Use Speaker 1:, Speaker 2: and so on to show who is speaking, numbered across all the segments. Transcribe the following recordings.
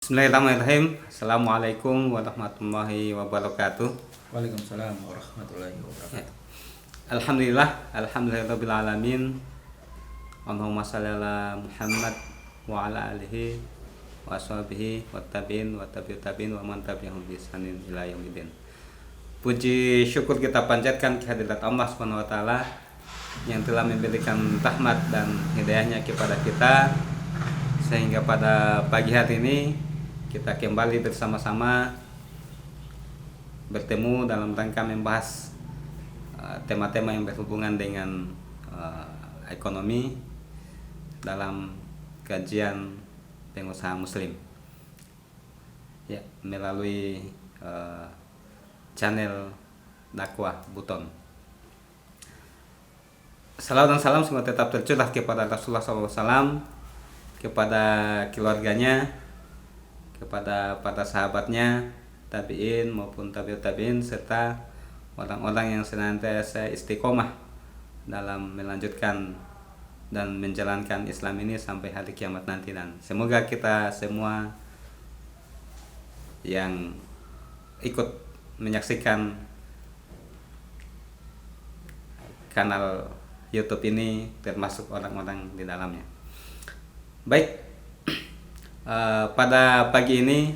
Speaker 1: Bismillahirrahmanirrahim. Assalamualaikum warahmatullahi wabarakatuh.
Speaker 2: Waalaikumsalam warahmatullahi
Speaker 1: Ya.
Speaker 2: wabarakatuh.
Speaker 1: Alhamdulillahirabbil alamin. Allahumma shalli ala Muhammad wa ala alihi wa ashabihi wa tabi'in wa tabi'ut tabi'in wa man tabi'ahum bi ihsanin ila yaumil. Puji syukur kita panjatkan kehadirat Allah Subhanahu wa taala yang telah memberikan rahmat dan hidayahnya kepada kita sehingga pada pagi hari ini kita kembali bersama-sama bertemu dalam rangka membahas tema-tema yang berhubungan dengan ekonomi dalam kajian pengusaha muslim ya, melalui channel dakwah Buton. Salawat dan salam semoga tetap tercurah kepada Rasulullah SAW, kepada keluarganya, kepada para sahabatnya, tabi'in maupun tabi'ut tabi'in, serta orang-orang yang senantiasa istiqomah dalam melanjutkan dan menjalankan Islam ini sampai hari kiamat nanti. Dan semoga kita semua yang ikut menyaksikan kanal YouTube ini termasuk orang-orang di dalamnya. Baik, pada pagi ini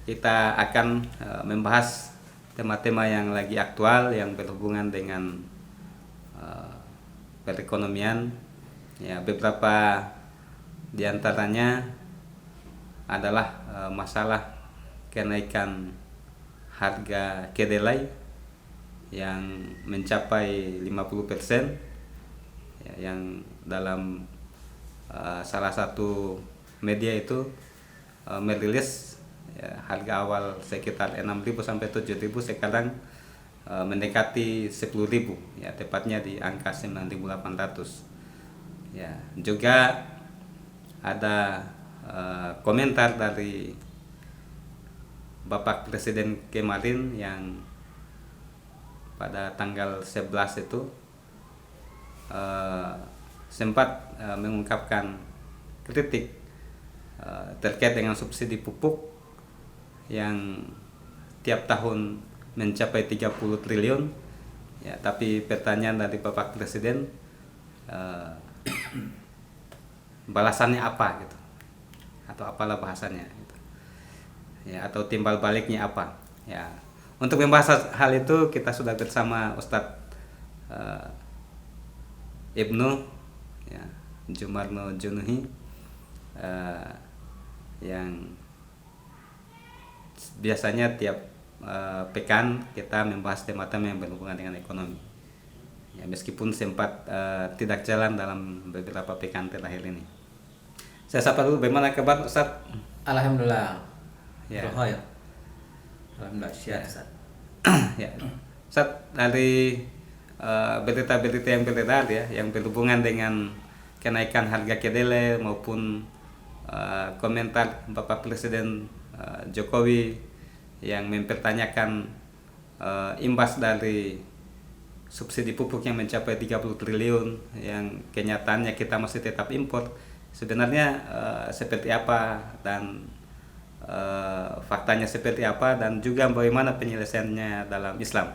Speaker 1: kita akan membahas tema-tema yang lagi aktual yang berhubungan dengan perekonomian. Ya, beberapa diantaranya adalah masalah kenaikan harga kedelai yang mencapai 50%, ya, yang dalam salah satu media itu merilis ya, harga awal sekitar 6.000 sampai 7.000, sekarang mendekati 10.000, ya, tepatnya di angka 9.800. Ya, juga ada komentar dari Bapak Presiden kemarin yang pada tanggal 11 itu sempat mengungkapkan kritik terkait dengan subsidi pupuk yang tiap tahun mencapai 30 triliun, ya, tapi pertanyaan dari Bapak Presiden, balasannya apa gitu, atau apalah bahasanya gitu. Ya, atau timbal baliknya apa, ya. Untuk membahas hal itu kita sudah bersama Ustadz Ibnu, ya, Jumarno Junuhi, yang biasanya tiap pekan kita membahas tema-tema yang berhubungan dengan ekonomi. Ya, meskipun sempat tidak jalan dalam beberapa pekan terakhir ini. Saya sapa dulu, bagaimana kabar Ustadz?
Speaker 2: Alhamdulillah.
Speaker 1: Ya.
Speaker 2: Alhamdulillah sehat, Ustaz.
Speaker 1: Ya, Ustadz, dari berita-berita yang beredar ya, yang berhubungan dengan kenaikan harga kedelai maupun komentar Bapak Presiden Jokowi yang mempertanyakan imbas dari subsidi pupuk yang mencapai 30 triliun yang kenyataannya kita masih tetap impor. Sebenarnya seperti apa dan faktanya seperti apa, dan juga bagaimana penyelesaiannya dalam Islam.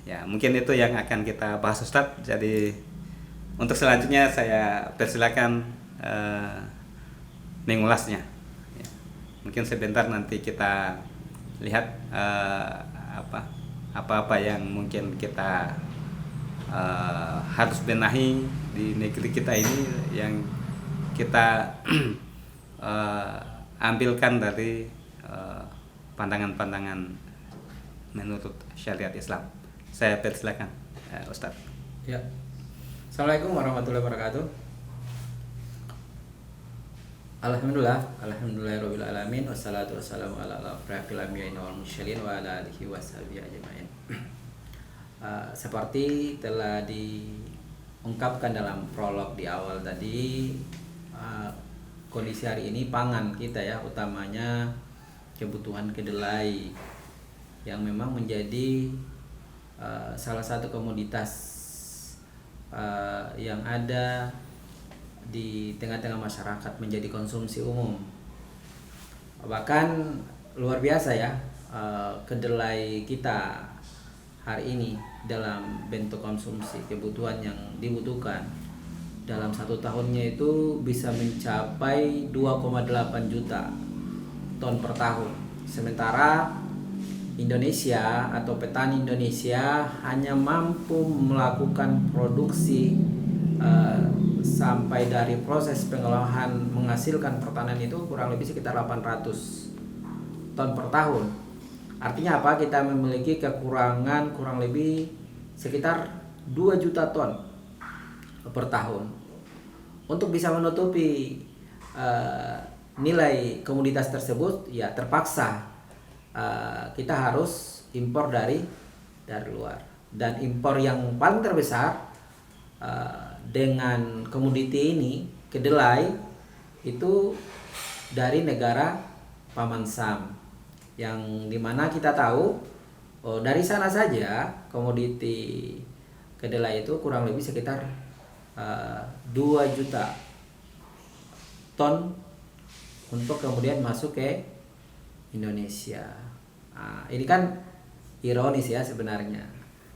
Speaker 1: Ya, mungkin itu yang akan kita bahas, Ustadz. Jadi untuk selanjutnya saya persilakan mengulasnya. Ya, mungkin sebentar nanti kita lihat apa-apa yang mungkin kita harus benahi di negeri kita ini, yang kita ambilkan dari pandangan-pandangan menurut syariat Islam. Saya persilakan Ustadz.
Speaker 2: Ya. Assalamualaikum warahmatullahi wabarakatuh. Alhamdulillahirabbil alamin, wassalatu wassalamu ala asyrofil anbiya'i wal mursalin wa ala alihi washabihi ajmain. Seperti telah diungkapkan dalam prolog di awal tadi, kondisi hari ini pangan kita ya, utamanya kebutuhan kedelai yang memang menjadi salah satu komoditas yang ada di tengah-tengah masyarakat, menjadi konsumsi umum. Bahkan luar biasa ya, kedelai kita hari ini dalam bentuk konsumsi kebutuhan yang dibutuhkan dalam 1 tahunnya itu bisa mencapai 2,8 juta ton per tahun. Sementara Indonesia atau petani Indonesia hanya mampu melakukan produksi sampai dari proses pengolahan menghasilkan pertanian itu kurang lebih sekitar 800 ton per tahun. Artinya apa? Kita memiliki kekurangan kurang lebih sekitar 2 juta ton per tahun. Untuk bisa menutupi nilai komoditas tersebut, ya terpaksa kita harus impor dari luar. Dan impor yang paling terbesar dengan komoditi ini, kedelai, itu dari negara Paman Sam, yang dimana kita tahu dari sana saja komoditi kedelai itu kurang lebih sekitar 2 juta ton untuk kemudian masuk ke Indonesia. Nah, ini kan ironis ya sebenarnya.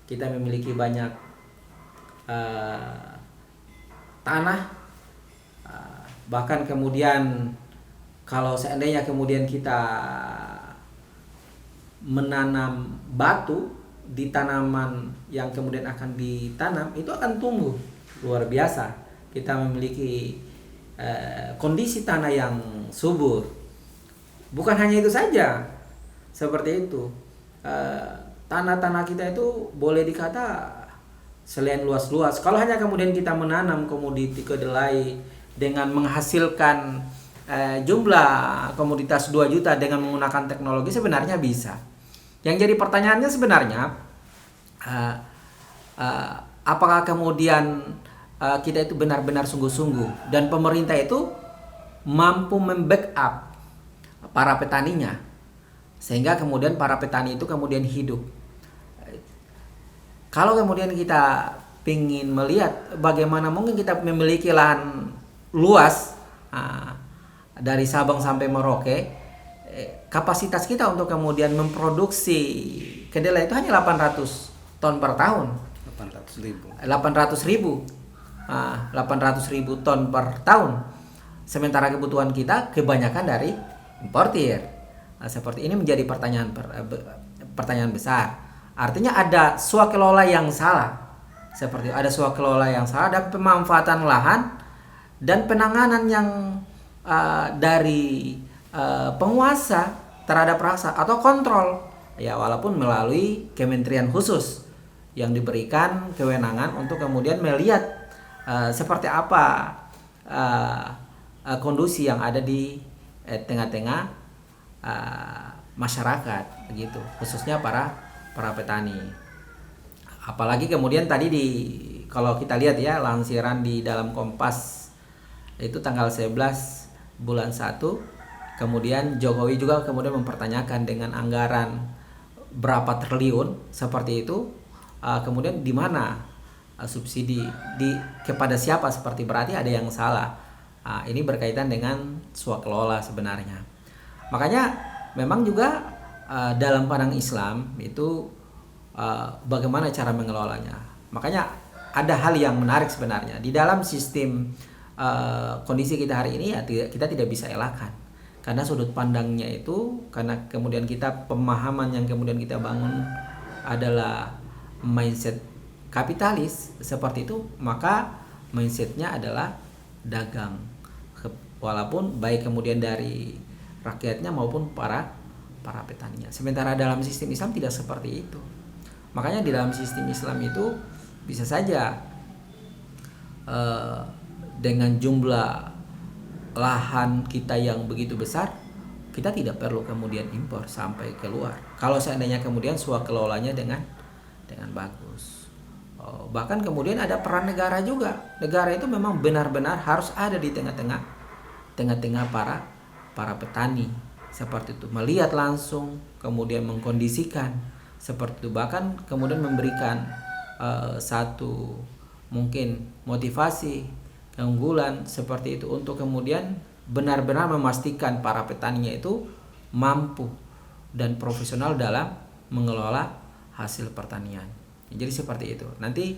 Speaker 2: Kita memiliki banyak tanah, bahkan kemudian kalau seandainya kemudian kita menanam batu di tanaman yang kemudian akan ditanam, itu akan tumbuh luar biasa. Kita memiliki kondisi tanah yang subur. Bukan hanya itu saja, seperti itu. Tanah-tanah kita itu boleh dikata selain luas-luas, kalau hanya kemudian kita menanam komoditi kedelai dengan menghasilkan jumlah komoditas 2 juta dengan menggunakan teknologi, sebenarnya bisa. Yang jadi pertanyaannya sebenarnya apakah kemudian kita itu benar-benar sungguh-sungguh dan pemerintah itu mampu membackup para petaninya sehingga kemudian para petani itu kemudian hidup. Kalau kemudian kita ingin melihat bagaimana mungkin kita memiliki lahan luas dari Sabang sampai Merauke, kapasitas kita untuk kemudian memproduksi kedelai itu hanya 800 ton per tahun. 800 ribu ton per tahun. Sementara kebutuhan kita kebanyakan dari importir. Seperti ini menjadi pertanyaan besar. Artinya ada swakelola yang salah. Seperti ada swakelola yang salah dan pemanfaatan lahan dan penanganan yang dari penguasa terhadap rasa atau kontrol, ya walaupun melalui kementerian khusus yang diberikan kewenangan untuk kemudian melihat seperti apa kondisi yang ada di tengah-tengah masyarakat, begitu, khususnya para petani. Apalagi kemudian tadi kalau kita lihat ya lansiran di dalam Kompas itu tanggal 11 bulan 1, kemudian Jokowi juga kemudian mempertanyakan dengan anggaran berapa triliun seperti itu, kemudian di mana subsidi kepada siapa, seperti berarti ada yang salah. Ini berkaitan dengan swakelola sebenarnya. Makanya memang juga dalam pandang Islam itu bagaimana cara mengelolanya. Makanya ada hal yang menarik sebenarnya di dalam sistem kondisi kita hari ini, ya kita tidak bisa elakkan karena sudut pandangnya itu, karena kemudian kita pemahaman yang kemudian kita bangun adalah mindset kapitalis seperti itu, maka mindsetnya adalah dagang, walaupun baik kemudian dari rakyatnya maupun para petaninya. Sementara dalam sistem Islam tidak seperti itu. Makanya di dalam sistem Islam itu bisa saja dengan jumlah lahan kita yang begitu besar, kita tidak perlu kemudian impor sampai keluar. Kalau seandainya kemudian swakelolanya dengan bagus. Bahkan kemudian ada peran negara juga. Negara itu memang benar-benar harus ada di tengah-tengah para petani. Seperti itu, melihat langsung, kemudian mengkondisikan seperti itu, bahkan kemudian memberikan satu mungkin motivasi, keunggulan seperti itu untuk kemudian benar-benar memastikan para petaninya itu mampu dan profesional dalam mengelola hasil pertanian. Jadi seperti itu. Nanti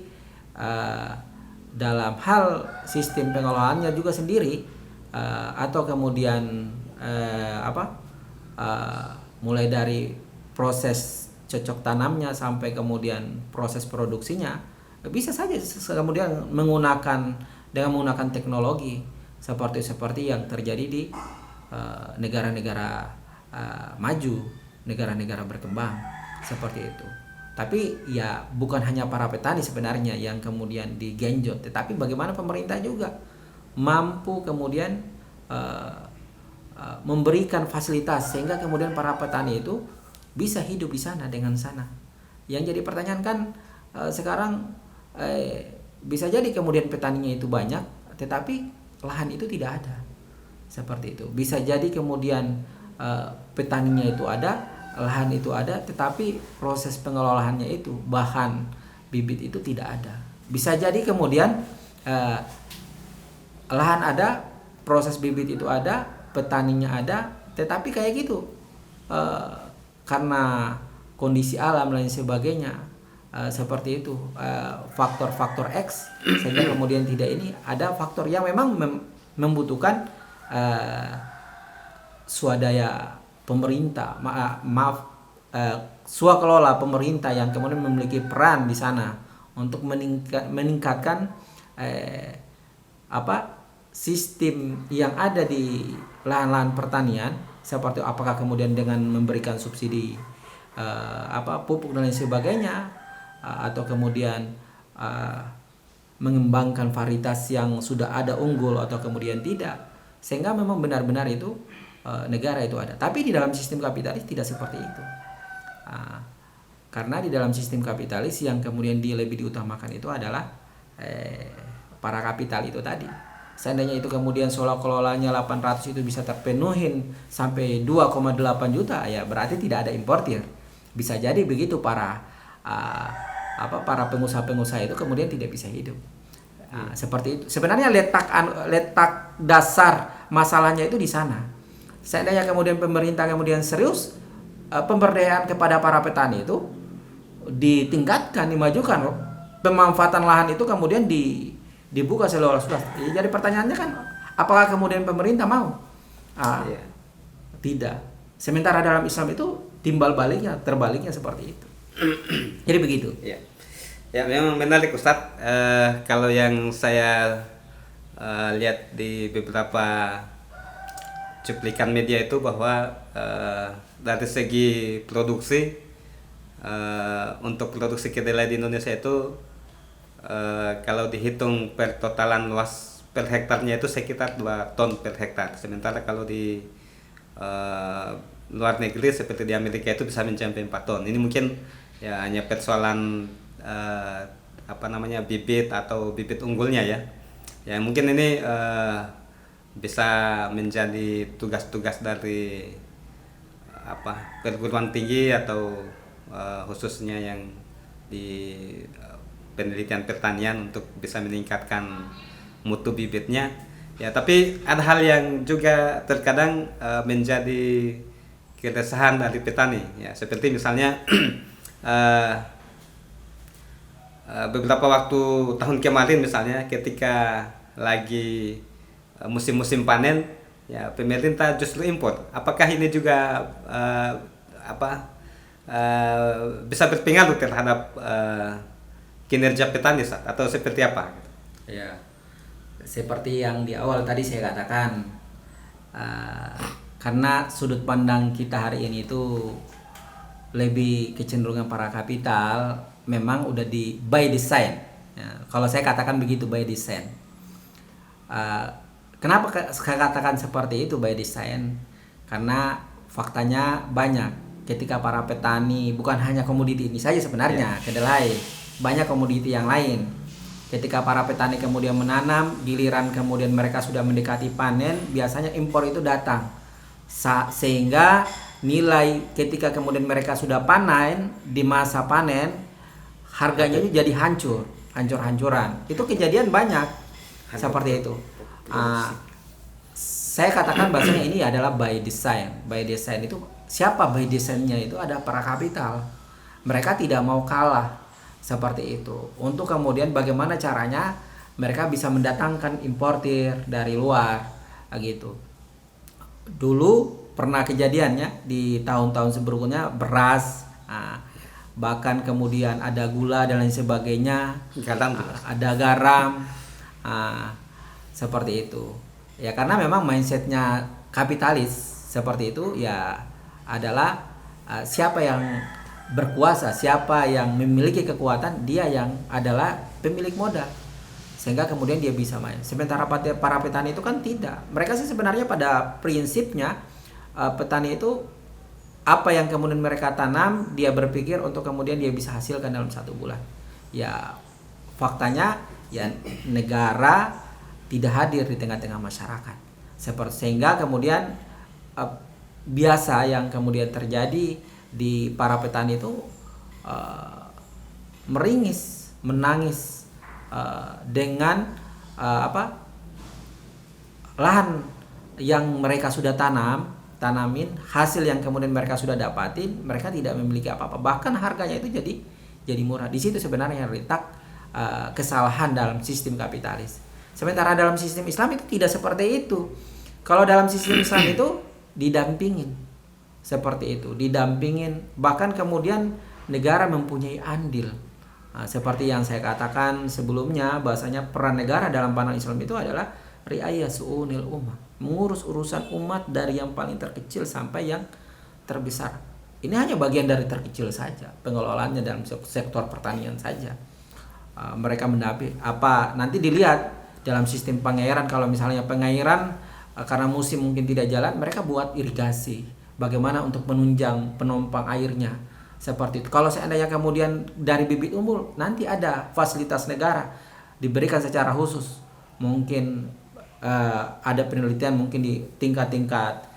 Speaker 2: dalam hal sistem pengelolaannya juga sendiri atau kemudian mulai dari proses cocok tanamnya sampai kemudian proses produksinya bisa saja kemudian menggunakan teknologi seperti yang terjadi di negara-negara maju, negara-negara berkembang seperti itu. Tapi ya bukan hanya para petani sebenarnya yang kemudian digenjot, tetapi bagaimana pemerintah juga mampu kemudian memberikan fasilitas sehingga kemudian para petani itu bisa hidup di sana dengan sana. Yang jadi pertanyaan kan sekarang bisa jadi kemudian petaninya itu banyak, tetapi lahan itu tidak ada. Seperti itu. Bisa jadi kemudian petaninya itu ada, lahan itu ada, tetapi proses pengelolaannya itu bahan bibit itu tidak ada. Bisa jadi kemudian lahan ada, proses bibit itu ada, petaninya ada, tetapi kayak gitu karena kondisi alam dan sebagainya seperti itu, faktor-faktor X sehingga kemudian tidak ini ada faktor yang memang membutuhkan swadaya pemerintah, swakelola pemerintah yang kemudian memiliki peran di sana untuk meningkatkan sistem yang ada di lahan-lahan pertanian, seperti apakah kemudian dengan memberikan subsidi pupuk dan lain sebagainya, atau kemudian mengembangkan varietas yang sudah ada unggul atau kemudian tidak, sehingga memang benar-benar itu negara itu ada. Tapi di dalam sistem kapitalis tidak seperti itu, karena di dalam sistem kapitalis yang kemudian lebih diutamakan itu adalah para kapital itu tadi. Seandainya itu kemudian kelola-kelolanya 800 itu bisa terpenuhin sampai 2,8 juta, ya berarti tidak ada importir. Bisa jadi begitu para pengusaha-pengusaha itu kemudian tidak bisa hidup. Seperti itu. Sebenarnya letak dasar masalahnya itu di sana. Seandainya kemudian pemerintah kemudian serius, pemberdayaan kepada para petani itu ditingkatkan, dimajukan, pemanfaatan lahan itu kemudian dibuka seluas-luas. Jadi pertanyaannya kan, apakah kemudian pemerintah mau? Tidak. Sementara dalam Islam itu terbaliknya seperti itu. Jadi begitu.
Speaker 1: Ya memang menarik Ustadz. Kalau yang saya lihat di beberapa cuplikan media itu bahwa dari segi produksi, untuk produksi kedelai di Indonesia itu kalau dihitung per totalan luas per hektarnya itu sekitar 2 ton per hektar. Sementara kalau di luar negeri seperti di Amerika itu bisa mencapai 4 ton. Ini mungkin ya hanya persoalan bibit atau bibit unggulnya ya. Ya mungkin ini bisa menjadi tugas-tugas dari perguruan tinggi atau khususnya yang di penelitian pertanian untuk bisa meningkatkan mutu bibitnya. Ya, tapi ada hal yang juga terkadang menjadi keresahan dari petani. Ya, seperti misalnya beberapa waktu tahun kemarin misalnya ketika lagi musim-musim panen, ya pemerintah justru impor. Apakah ini juga bisa berpengaruh terhadap kinerja petani atau seperti apa?
Speaker 2: Ya, seperti yang di awal tadi saya katakan, karena sudut pandang kita hari ini itu lebih kecenderungan para kapital, memang udah by design. Ya, kalau saya katakan begitu, by design. Kenapa saya katakan seperti itu by design? Karena faktanya banyak. Ketika para petani, bukan hanya komoditi ini saja sebenarnya, kedelai, banyak komoditi yang lain. Ketika para petani kemudian menanam, giliran kemudian mereka sudah mendekati panen, biasanya impor itu datang. Sehingga nilai ketika kemudian mereka sudah panen, di masa panen, harganya itu jadi hancur-hancuran. Itu kejadian banyak seperti itu. saya katakan bahasanya ini adalah by design. By design itu siapa by design-nya itu ada para kapital. Mereka tidak mau kalah seperti itu. Untuk kemudian bagaimana caranya mereka bisa mendatangkan importir dari luar gitu. Dulu pernah kejadiannya di tahun-tahun sebelumnya beras, bahkan kemudian ada gula dan lain sebagainya, ada garam, seperti itu. Ya karena memang mindsetnya kapitalis seperti itu ya adalah siapa yang berkuasa, siapa yang memiliki kekuatan, dia yang adalah pemilik modal, sehingga kemudian dia bisa main. Sementara para petani itu kan tidak. Mereka sih sebenarnya pada prinsipnya petani itu apa yang kemudian mereka tanam, dia berpikir untuk kemudian dia bisa hasilkan dalam 1 bulan. Ya faktanya ya negara tidak hadir di tengah-tengah masyarakat. Sehingga kemudian biasa yang kemudian terjadi di para petani itu meringis, menangis dengan lahan yang mereka sudah tanamin, hasil yang kemudian mereka sudah dapatin, mereka tidak memiliki apa-apa. Bahkan harganya itu jadi murah. Di situ sebenarnya letak kesalahan dalam sistem kapitalis. Sementara dalam sistem Islam itu tidak seperti itu. Kalau dalam sistem Islam itu didampingin seperti itu, didampingin, bahkan kemudian negara mempunyai andil. Seperti yang saya katakan sebelumnya, bahasanya peran negara dalam pandangan Islam itu adalah riayah su'unil ummah, mengurus urusan umat dari yang paling terkecil sampai yang terbesar. Ini hanya bagian dari terkecil saja, pengelolaannya dalam sektor pertanian saja. Mereka mendamping nanti dilihat dalam sistem pengairan. Kalau misalnya pengairan karena musim mungkin tidak jalan, mereka buat irigasi, bagaimana untuk menunjang penumpang airnya seperti itu. Kalau seandainya kemudian dari bibit unggul, nanti ada fasilitas negara diberikan secara khusus. Mungkin ada penelitian mungkin di tingkat-tingkat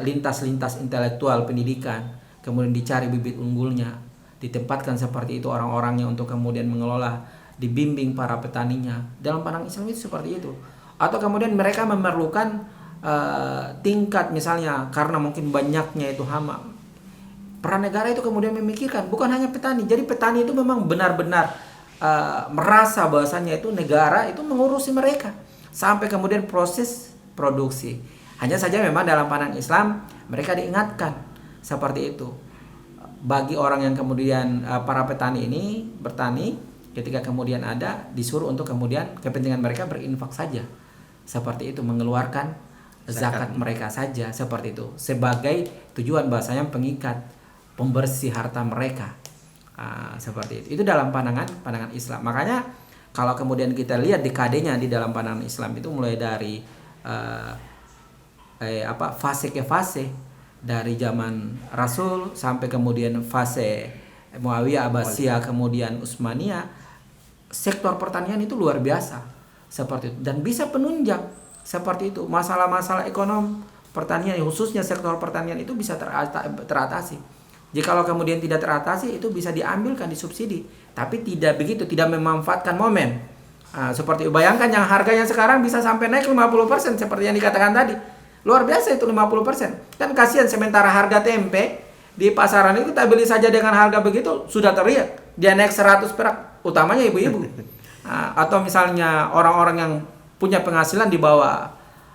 Speaker 2: lintas-lintas intelektual pendidikan, kemudian dicari bibit unggulnya, ditempatkan seperti itu orang-orangnya untuk kemudian mengelola, dibimbing para petaninya. Dalam pandangan Islam itu seperti itu. Atau kemudian mereka memerlukan tingkat misalnya karena mungkin banyaknya itu hama. Peran negara itu kemudian memikirkan bukan hanya petani. Jadi petani itu memang benar-benar merasa bahwasannya itu negara itu mengurusi mereka sampai kemudian proses produksi. Hanya saja memang dalam pandangan Islam mereka diingatkan seperti itu. Bagi orang yang kemudian para petani ini bertani, ketika kemudian ada disuruh untuk kemudian kepentingan mereka berinfak saja, seperti itu, mengeluarkan zakat mereka saja, seperti itu, sebagai tujuan bahasanya pengikat, pembersih harta mereka, seperti itu. Itu dalam pandangan Islam. Makanya kalau kemudian kita lihat dekadenya di dalam pandangan Islam itu mulai dari fase ke fase, dari zaman Rasul sampai kemudian fase Muawiyah, Abbasiyah, kemudian Utsmaniyah. Sektor pertanian itu luar biasa seperti itu, dan bisa penunjang seperti itu. Masalah-masalah ekonomi pertanian, khususnya sektor pertanian itu bisa teratasi. Jikalau kemudian tidak teratasi, itu bisa diambilkan, disubsidi, tapi tidak begitu, tidak memanfaatkan momen. Seperti bayangkan yang harganya sekarang bisa sampai naik 50% seperti yang dikatakan tadi. Luar biasa itu 50%. Kan kasihan, sementara harga tempe di pasaran itu kita beli saja dengan harga begitu sudah terlihat dia naik 100 perak, utamanya ibu-ibu. Atau misalnya orang-orang yang punya penghasilan di bawah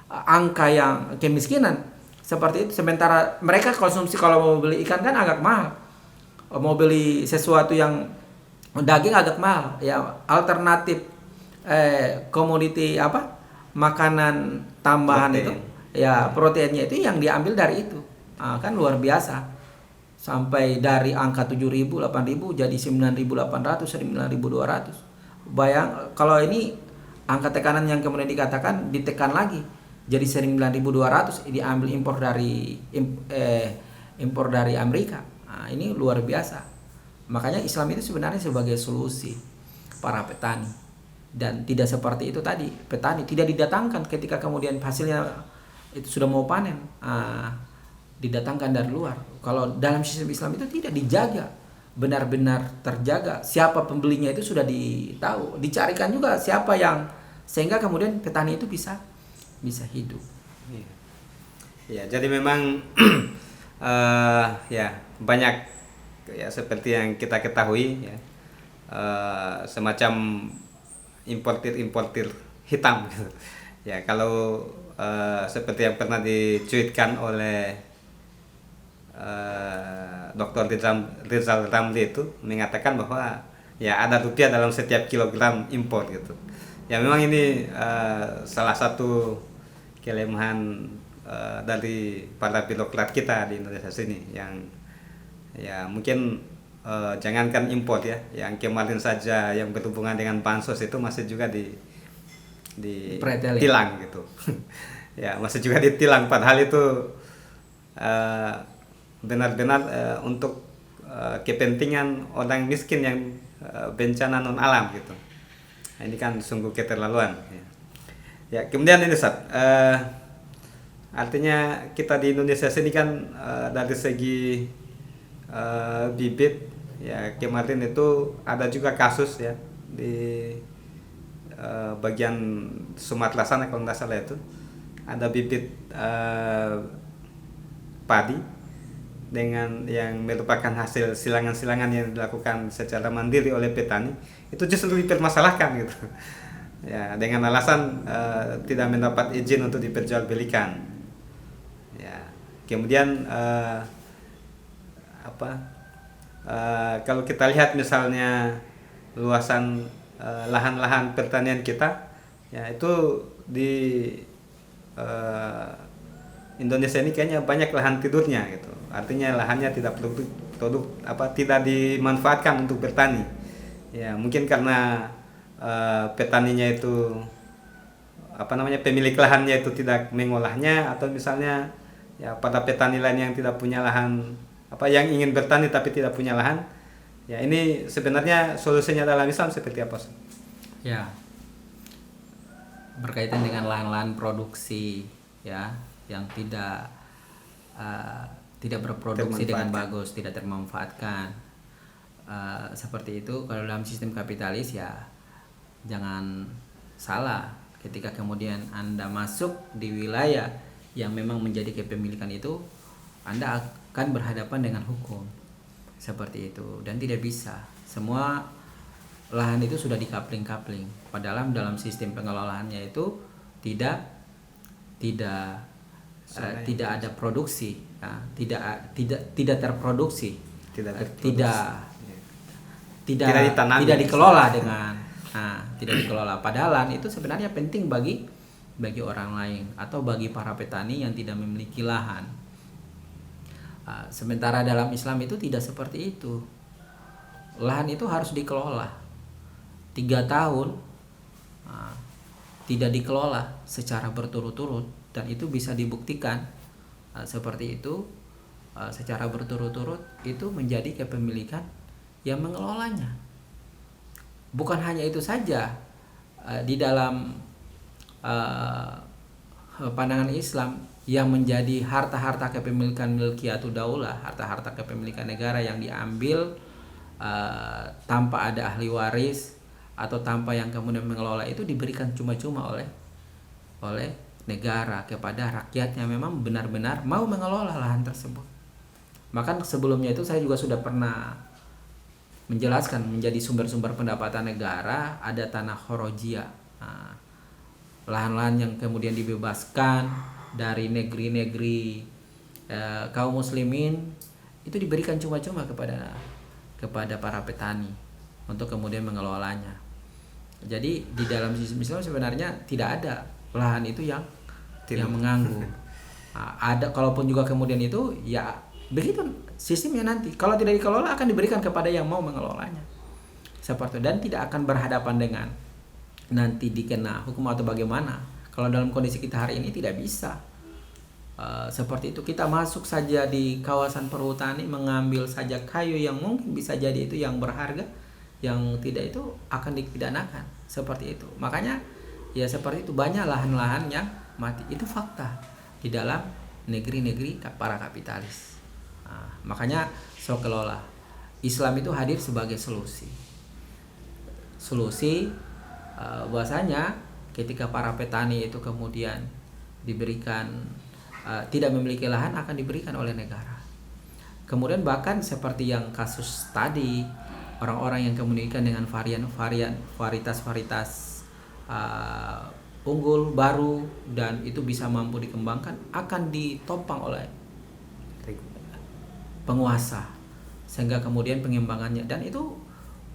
Speaker 2: angka yang kemiskinan, seperti itu. Sementara mereka konsumsi, kalau mau beli ikan kan agak mahal, mau beli sesuatu yang daging agak mahal. Ya alternatif komoditi makanan tambahan protein. Itu ya proteinnya itu yang diambil dari itu. Kan luar biasa. Sampai dari angka 7.000, 8.000 jadi 9.800, 9.200. Bayang kalau ini angka tekanan yang kemudian dikatakan ditekan lagi jadi 9.200, diambil impor dari Amerika. Ini luar biasa. Makanya Islam itu sebenarnya sebagai solusi para petani, dan tidak seperti itu tadi, petani tidak didatangkan ketika kemudian hasilnya itu sudah mau panen, didatangkan dari luar. Kalau dalam sistem Islam itu tidak dijaga, benar-benar terjaga. Siapa pembelinya itu sudah ditahu, dicarikan juga siapa yang, sehingga kemudian petani itu bisa hidup.
Speaker 1: Ya, jadi memang ya banyak ya seperti yang kita ketahui ya, semacam importir hitam gitu. Ya kalau seperti yang pernah dicuitkan oleh Dr. Rizal Ramli itu mengatakan bahwa ya ada rupiah dalam setiap kilogram impor gitu. Ya memang ini salah satu kelemahan dari para birokrat kita di Indonesia sini yang ya mungkin jangankan impor ya, yang kemarin saja yang berhubungan dengan bansos itu masih juga
Speaker 2: Pretelin.
Speaker 1: ditilang gitu. Ya masih juga ditilang padahal itu eh, benar-benar untuk kepentingan orang miskin yang bencana non alam gitu. Nah, ini kan sungguh keterlaluan. Ya, ya kemudian ini Sat, artinya kita di Indonesia sini kan dari segi bibit ya kemarin itu ada juga kasus ya di bagian Sumatera sana kalau nggak salah itu ada bibit padi dengan yang merupakan hasil silangan-silangan yang dilakukan secara mandiri oleh petani itu justru dipermasalahkan gitu ya dengan alasan tidak mendapat izin untuk diperjualbelikan ya kemudian kalau kita lihat misalnya luasan lahan-lahan pertanian kita ya itu di Indonesia ini kayaknya banyak lahan tidurnya gitu. Artinya lahannya tidak tidak dimanfaatkan untuk bertani. Ya, mungkin karena petaninya itu pemilik lahannya itu tidak mengolahnya atau misalnya ya pada petani lain yang tidak punya lahan yang ingin bertani tapi tidak punya lahan. Ya, ini sebenarnya solusinya dalam Islam seperti apa?
Speaker 2: Ya, berkaitan dengan lahan-lahan produksi ya yang tidak berproduksi dengan bagus, tidak termanfaatkan. Seperti itu kalau dalam sistem kapitalis ya jangan salah ketika kemudian Anda masuk di wilayah yang memang menjadi kepemilikan itu, Anda akan berhadapan dengan hukum seperti itu dan tidak bisa. Semua lahan itu sudah dikapling-kapling. Padahal dalam sistem pengelolaannya itu tidak ada produksi, ya. tidak terproduksi, tidak dikelola dengan tidak dikelola. Padahal itu sebenarnya penting bagi orang lain atau bagi para petani yang tidak memiliki lahan. Sementara dalam Islam itu tidak seperti itu. Lahan itu harus dikelola 3 tahun, tidak dikelola secara berturut-turut dan itu bisa dibuktikan seperti itu secara berturut-turut itu menjadi kepemilikan yang mengelolanya. Bukan hanya itu saja, di dalam pandangan Islam yang menjadi harta-harta kepemilikan milkiyatu daulah, harta-harta kepemilikan negara yang diambil tanpa ada ahli waris atau tanpa yang kemudian mengelola itu diberikan cuma-cuma oleh negara kepada rakyatnya memang benar-benar mau mengelola lahan tersebut. Maka sebelumnya itu saya juga sudah pernah menjelaskan menjadi sumber-sumber pendapatan negara ada tanah khorojia, lahan-lahan yang kemudian dibebaskan dari negeri-negeri kaum muslimin itu diberikan cuma-cuma kepada para petani untuk kemudian mengelolanya. Jadi di dalam sistem Islam sebenarnya tidak ada lahan itu yang mengganggu. Ada kalaupun juga kemudian itu ya begitu sistemnya nanti. Kalau tidak dikelola akan diberikan kepada yang mau mengelolanya. Seperti itu dan tidak akan berhadapan dengan nanti dikena hukum atau bagaimana. Kalau dalam kondisi kita hari ini tidak bisa. Seperti itu kita masuk saja di kawasan perhutani mengambil saja kayu yang mungkin bisa jadi itu yang berharga, yang tidak itu akan dipidanakan seperti itu. Makanya ya seperti itu banyak lahan-lahan yang mati, itu fakta di dalam negeri-negeri para kapitalis. Makanya kelola Islam itu hadir sebagai solusi bahwasanya ketika para petani itu kemudian diberikan tidak memiliki lahan akan diberikan oleh negara. Kemudian bahkan seperti yang kasus tadi, orang-orang yang kemudian dengan varian-varian varietas unggul baru dan itu bisa mampu dikembangkan akan ditopang oleh penguasa, sehingga kemudian pengembangannya dan itu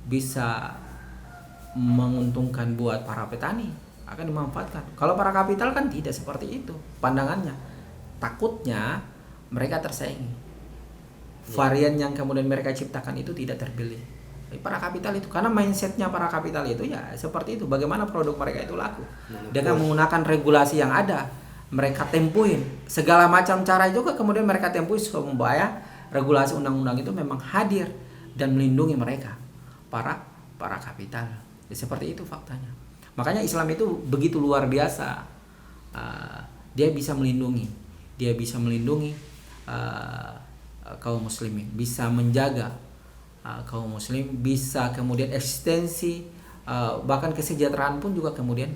Speaker 2: bisa menguntungkan buat para petani, akan dimanfaatkan. Kalau para kapital kan tidak seperti itu pandangannya, takutnya mereka tersaingi, varian yang kemudian mereka ciptakan itu tidak terpilih. Para kapital itu karena mindsetnya para kapital itu ya seperti itu, bagaimana produk mereka itu laku dengan menggunakan regulasi yang ada, mereka tempuhin segala macam cara juga, kemudian mereka tempuhin supaya regulasi undang-undang itu memang hadir dan melindungi mereka para kapital. Ya, seperti itu faktanya. Makanya Islam itu begitu luar biasa. Dia bisa melindungi kaum muslimin, bisa menjaga kaum muslim, bisa kemudian eksistensi bahkan kesejahteraan pun juga kemudian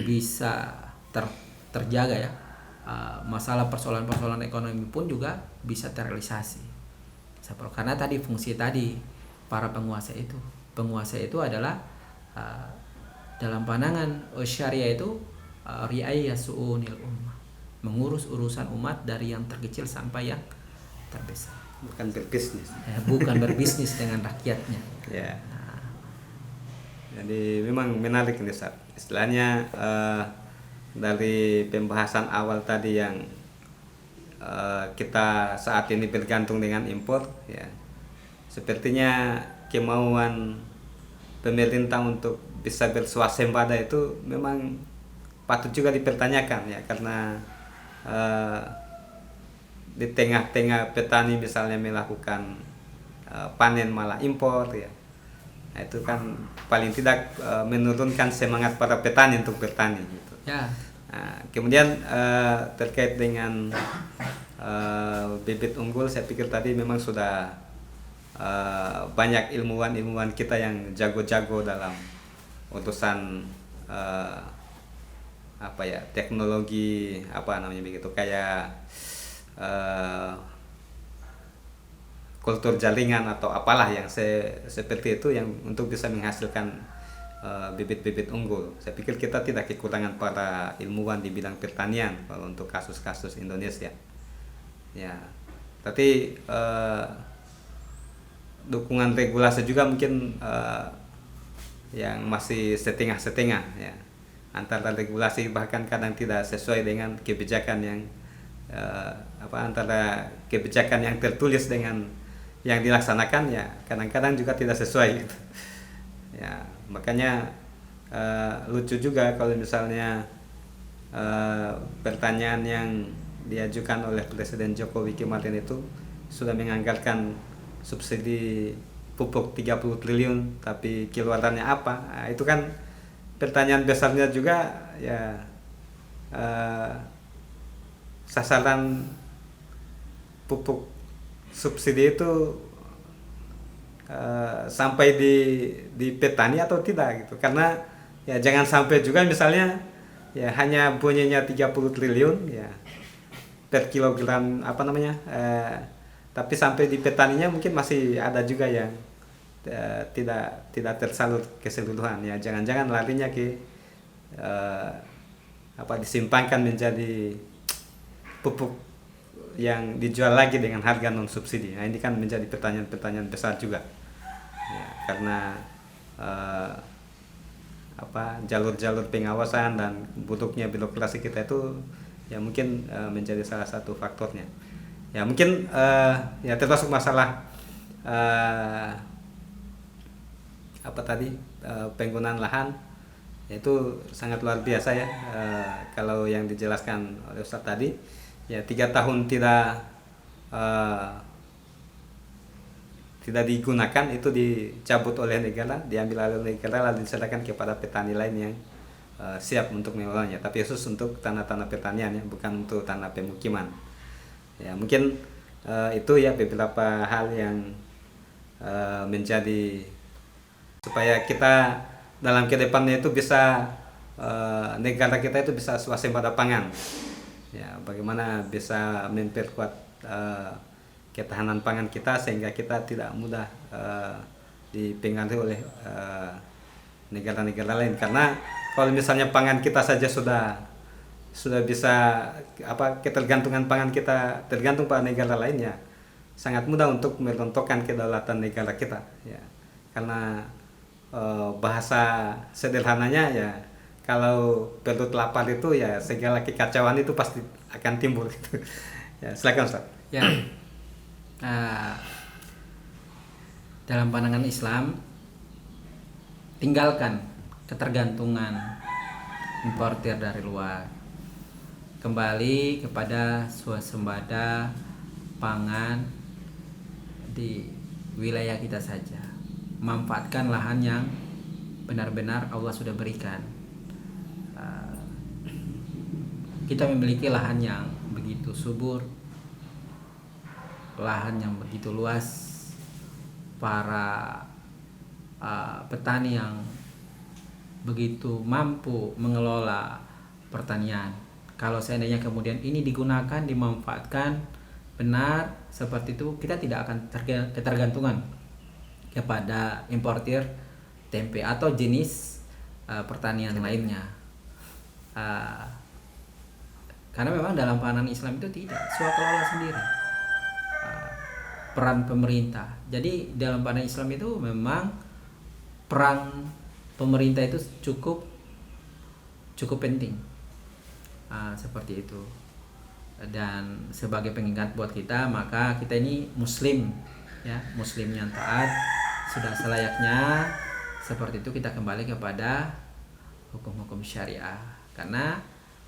Speaker 2: bisa terjaga ya. Masalah persoalan-persoalan ekonomi pun juga bisa terrealisasi. Karena tadi fungsi tadi para penguasa itu adalah dalam pandangan syariah itu riayah su'unil ummah, mengurus urusan umat dari yang terkecil sampai yang terbesar.
Speaker 1: Bukan berbisnis.
Speaker 2: Bukan berbisnis dengan rakyatnya.
Speaker 1: Ya. Jadi memang menarik ini Ustaz. Istilahnya dari pembahasan awal tadi yang kita saat ini bergantung dengan impor, ya. Sepertinya kemauan pemerintah untuk bisa bersuasembada itu memang patut juga dipertanyakan ya, karena di tengah-tengah petani misalnya melakukan panen malah impor ya. Nah, itu kan paling tidak menurunkan semangat para petani untuk bertani gitu.
Speaker 2: Ya.
Speaker 1: Nah, kemudian terkait dengan bibit unggul, saya pikir tadi memang sudah banyak ilmuwan kita yang jago-jago dalam urusan teknologi begitu, kayak kultur jaringan atau apalah yang seperti itu, yang untuk bisa menghasilkan bibit-bibit unggul. Saya pikir kita tidak kekurangan para ilmuwan di bidang pertanian kalau untuk kasus-kasus Indonesia. Ya, tapi dukungan regulasi juga mungkin yang masih setengah-setengah ya. Antara regulasi bahkan kadang tidak sesuai dengan kebijakan yang antara kebijakan yang tertulis dengan yang dilaksanakan ya kadang-kadang juga tidak sesuai gitu. Ya, makanya lucu juga kalau misalnya pertanyaan yang diajukan oleh Presiden Jokowi kemarin itu sudah menganggarkan subsidi pupuk 30 triliun tapi keluarannya apa? Nah, itu kan pertanyaan besarnya juga ya, sasaran pupuk subsidi itu sampai di petani atau tidak gitu. Karena ya jangan sampai juga misalnya ya hanya bunyinya 30 triliun ya per kilogram tapi sampai di petaninya mungkin masih ada juga yang tidak tersalur keseluruhan ya. Jangan-jangan larinya ke disimpangkan menjadi pupuk yang dijual lagi dengan harga non subsidi. Nah, ini kan menjadi pertanyaan besar juga ya, karena jalur-jalur pengawasan dan buruknya birokrasi kita itu ya mungkin menjadi salah satu faktornya. Ya mungkin ya termasuk masalah penggunaan lahan, itu sangat luar biasa ya. Kalau yang dijelaskan oleh Ustadz tadi ya 3 tahun tidak digunakan, itu dicabut oleh negara, diambil oleh negara lalu diserahkan kepada petani lain yang siap untuk mengelolanya, tapi khusus untuk tanah-tanah pertanian ya, bukan untuk tanah pemukiman. Ya mungkin itu ya beberapa hal yang menjadi supaya kita dalam kedepannya itu bisa negara kita itu bisa swasembada pangan Ya, bagaimana bisa memperkuat ketahanan pangan kita sehingga kita tidak mudah dipengaruhi oleh negara-negara lain. Karena kalau misalnya pangan kita saja sudah bisa ketergantungan pangan kita tergantung pada negara lainnya, sangat mudah untuk merontokkan kedaulatan negara kita, ya. Karena bahasa sederhananya ya, kalau perut lapar itu ya segala kekacauan itu pasti akan timbul gitu. Ya, silakan Ustaz.
Speaker 2: Ya, dalam pandangan Islam, tinggalkan ketergantungan importir dari luar, kembali kepada swasembada pangan di wilayah kita saja. Manfaatkan lahan yang benar-benar Allah sudah berikan. Kita memiliki lahan yang begitu subur, lahan yang begitu luas, para petani yang begitu mampu mengelola pertanian. Kalau seandainya kemudian ini digunakan, dimanfaatkan benar seperti itu, kita tidak akan ketergantungan kepada importir tempe atau jenis pertanian lainnya. Karena memang dalam pandangan Islam itu tidak swakelola sendiri, peran pemerintah. Jadi dalam pandangan Islam itu memang peran pemerintah itu cukup penting, seperti itu. Dan sebagai pengingat buat kita, maka kita ini muslim, ya, muslim yang taat. Sudah selayaknya seperti itu kita kembali kepada hukum-hukum syariah. Karena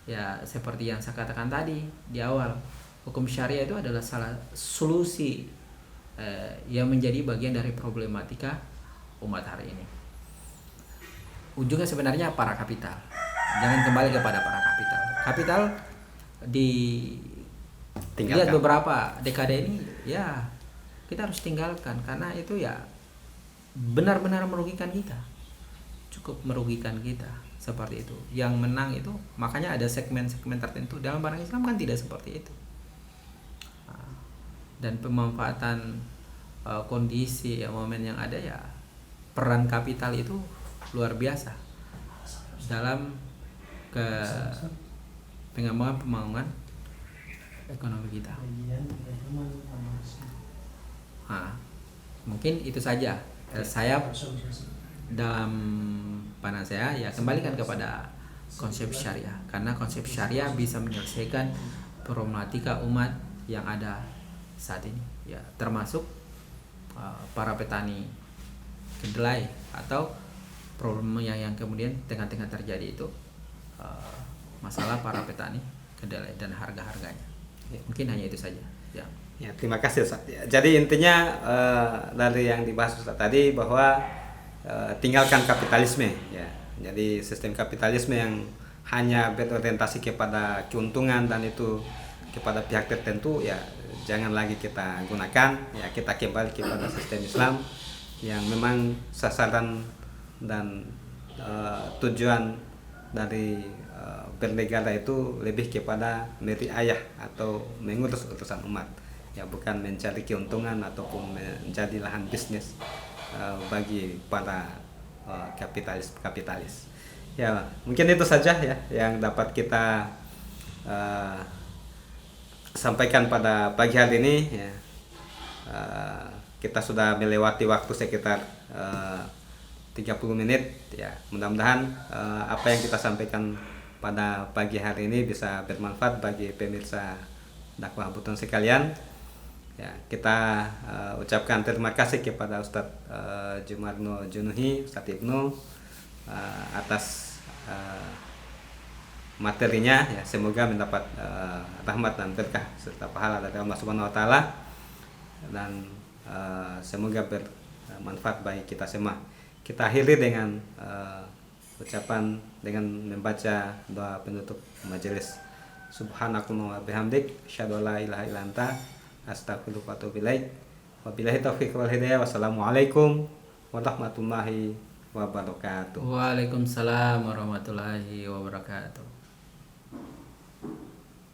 Speaker 2: ya seperti yang saya katakan tadi di awal, hukum syariah itu adalah salah solusi yang menjadi bagian dari problematika umat hari ini. Ujungnya sebenarnya para kapital. Jangan kembali kepada para kapital. Kapital lihat beberapa dekade ini ya kita harus tinggalkan, karena itu ya benar-benar merugikan kita, cukup merugikan kita, seperti itu. Yang menang itu, makanya ada segmen-segmen tertentu. Dalam pandangan Islam kan tidak seperti itu. Dan pemanfaatan kondisi momen yang ada, ya peran kapital itu luar biasa dalam pengembangan pembangunan ekonomi kita. Mungkin itu saja saya dalam pandangan saya, ya kembalikan kepada konsep syariah, karena konsep syariah bisa menyelesaikan problematika umat yang ada saat ini, ya termasuk para petani kedelai, atau problem yang kemudian tengah-tengah terjadi itu masalah para petani kedelai dan harga-harganya. Mungkin hanya itu saja, ya.
Speaker 1: Ya, terima kasih Ustaz. Ya, jadi intinya dari yang dibahas Ustaz tadi bahwa tinggalkan kapitalisme, ya. Jadi sistem kapitalisme yang hanya berorientasi kepada keuntungan dan itu kepada pihak tertentu, ya jangan lagi kita gunakan. Ya, kita kembali kepada sistem Islam yang memang sasaran dan tujuan dari bernegara itu lebih kepada meriayah atau mengurus urusan umat, ya bukan mencari keuntungan ataupun menjadi lahan bisnis bagi para kapitalis. Ya, mungkin itu saja ya yang dapat kita sampaikan pada pagi hari ini, ya. Kita sudah melewati waktu sekitar 30 menit, ya. Mudah-mudahan apa yang kita sampaikan pada pagi hari ini bisa bermanfaat bagi pemirsa dakwah Buton sekalian. Ya, kita ucapkan terima kasih kepada Ustadz Jumarno Junuhi, Ustadz Ibnu atas materinya, ya semoga mendapat rahmat dan berkah serta pahala dari Allah Subhanahu wa taala, dan semoga bermanfaat bagi kita semua. Kita akhiri dengan ucapan dengan membaca doa penutup majelis. Subhanakallahumma wa bihamdik, asyhadu an la ilaha illa anta, astaghfiruka wa atubu ilaik. Wabillahi taufiq wal hidayah. Wassalamualaikum warahmatullahi wabarakatuh.
Speaker 2: Waalaikumsalam warahmatullahi wabarakatuh.